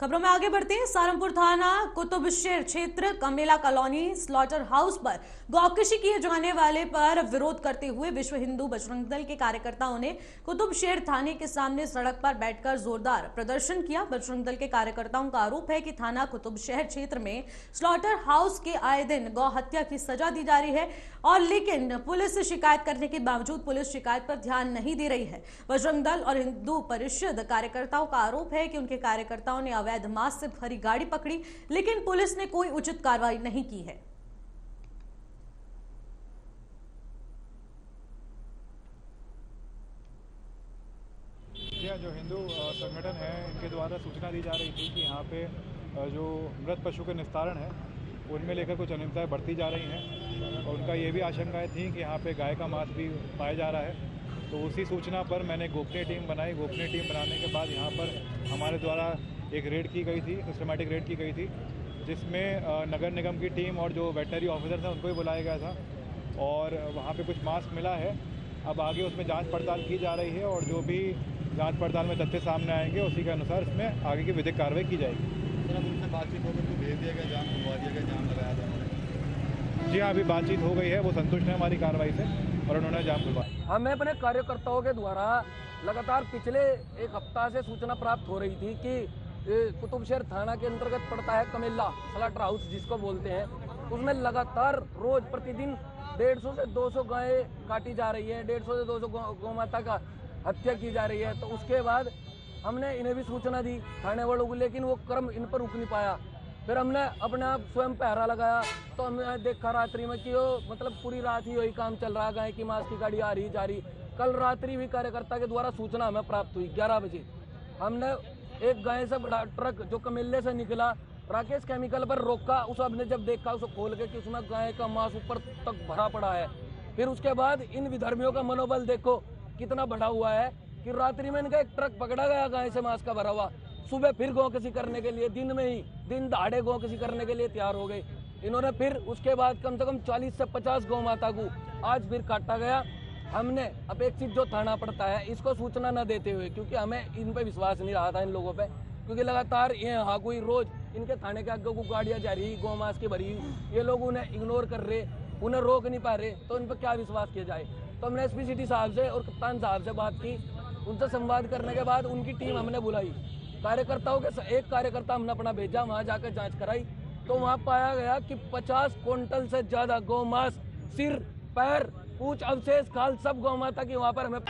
खबरों में आगे बढ़ते हैं। सहारनपुर थाना कुतुबशेर क्षेत्र कमेला कॉलोनी स्लॉटर हाउस पर गौकशी किए जाने वाले पर विरोध करते हुए विश्व हिंदू बजरंग दल के कार्यकर्ताओं ने कुतुबशेर थाने के सामने सड़क पर बैठकर जोरदार प्रदर्शन किया। बजरंग दल के कार्यकर्ताओं का आरोप है कि थाना कुतुबशेर क्षेत्र में स्लॉटर हाउस के आए दिन गौ हत्या की सजा दी जा रही है और लेकिन पुलिस से शिकायत करने के बावजूद पुलिस शिकायत पर ध्यान नहीं दे रही है। बजरंग दल और हिंदू परिषद कार्यकर्ताओं का आरोप है कि उनके कार्यकर्ताओं ने अवैध मांस से भरी गाड़ी पकड़ी, लेकिन पुलिस ने कोई उचित कार्रवाई नहीं की है। जो हिंदू संगठन है इनके द्वारा सूचना दी जा रही थी कि यहाँ पे जो मृत पशु के निस्तारण है उनमें लेकर कुछ अनियमितताएं बढ़ती जा रही हैं और उनका ये भी आशंकाएं थी कि यहाँ पे गाय का मांस भी पाया जा रहा है। तो उसी सूचना पर मैंने गोपनीय टीम बनाई। गोपनीय टीम बनाने के बाद यहाँ पर हमारे द्वारा एक रेड की गई थी, सिस्टमैटिक रेड की गई थी, जिसमें नगर निगम की टीम और जो वेटनरी ऑफिसर्स हैं उनको भी बुलाया गया था और वहाँ पे कुछ मांस मिला है। अब आगे उसमें जांच पड़ताल की जा रही है और जो भी जांच पड़ताल में तथ्य सामने आएंगे उसी के अनुसार इसमें आगे की विधिक कार्रवाई की जाएगी। सर, अब उनसे बातचीत हो गई, भेज दिया गया, जाम खुलवा दिया गया, जाम लगाया था उन्होंने? जी हाँ, अभी बातचीत हो गई है, वो संतुष्ट है हमारी कार्रवाई से और उन्होंने जाम खुलवाया। हमें अपने कार्यकर्ताओं के द्वारा लगातार पिछले एक हफ्ता से सूचना प्राप्त हो रही थी कि कुतुबशेर थाना के अंतर्गत पड़ता है कमेला स्लॉटर हाउस जिसको बोलते हैं, उसमें लगातार रोज प्रतिदिन 150 से 200 गायें काटी जा रही है, 150 से 200 गौ माता का हत्या की जा रही है। तो उसके बाद हमने इन्हें भी सूचना दी थाने वालों को, लेकिन वो क्रम इन पर रुक नहीं पाया। फिर हमने अपने आप स्वयं पहरा लगाया तो हमने देखा रात्रि में कि वो मतलब पूरी रात ही वही काम चल रहा, गाय की मांस की गाड़ी आ रही जा रही। कल रात्रि भी कार्यकर्ता के द्वारा सूचना हमें प्राप्त हुई 11 बजे। हमने एक गाय से बड़ा ट्रक जो कमेले से निकला राकेश केमिकल पर रोका, उस हमने जब देखा उसको खोल के कि उसमें गाय का मांस ऊपर तक भरा पड़ा है। फिर उसके बाद इन विधर्मियों का मनोबल देखो कितना बढ़ा हुआ है कि रात्रि में इनका एक ट्रक पकड़ा गया गाय से मांस का भरा हुआ। सुबह फिर गौकशी करने के लिए दिन में ही दिन दहाड़े गौकशी करने के लिए तैयार हो गए इन्होंने। फिर उसके बाद कम से कम 40 से 50 गौ माता को आज फिर काटा गया। हमने अपेक्षित जो थाना पड़ता है इसको सूचना न देते हुए, क्योंकि हमें इन पे विश्वास नहीं रहा था इन लोगों पे, क्योंकि लगातार ये हाँ कोई रोज इनके थाने के आगे को गाड़ियां जा रही गौ मांस की भरी, ये लोग उन्हें इग्नोर कर रहे, उन्हें रोक नहीं पा रहे, तो इन पर क्या विश्वास किया जाए। तो हमने एसपी सिटी साहब से और कप्तान साहब से बात की, उनसे संवाद करने के बाद उनकी टीम हमने बुलाई। कार्यकर्ताओं के एक कार्यकर्ता हमने अपना भेजा, वहां जाकर जांच कराई तो वहां पाया गया कि 50 क्विंटल से ज्यादा गौ मांस, सिर, पैर, पूंछ, अवशेष, खाल सब गौ माता की वहां पर हमें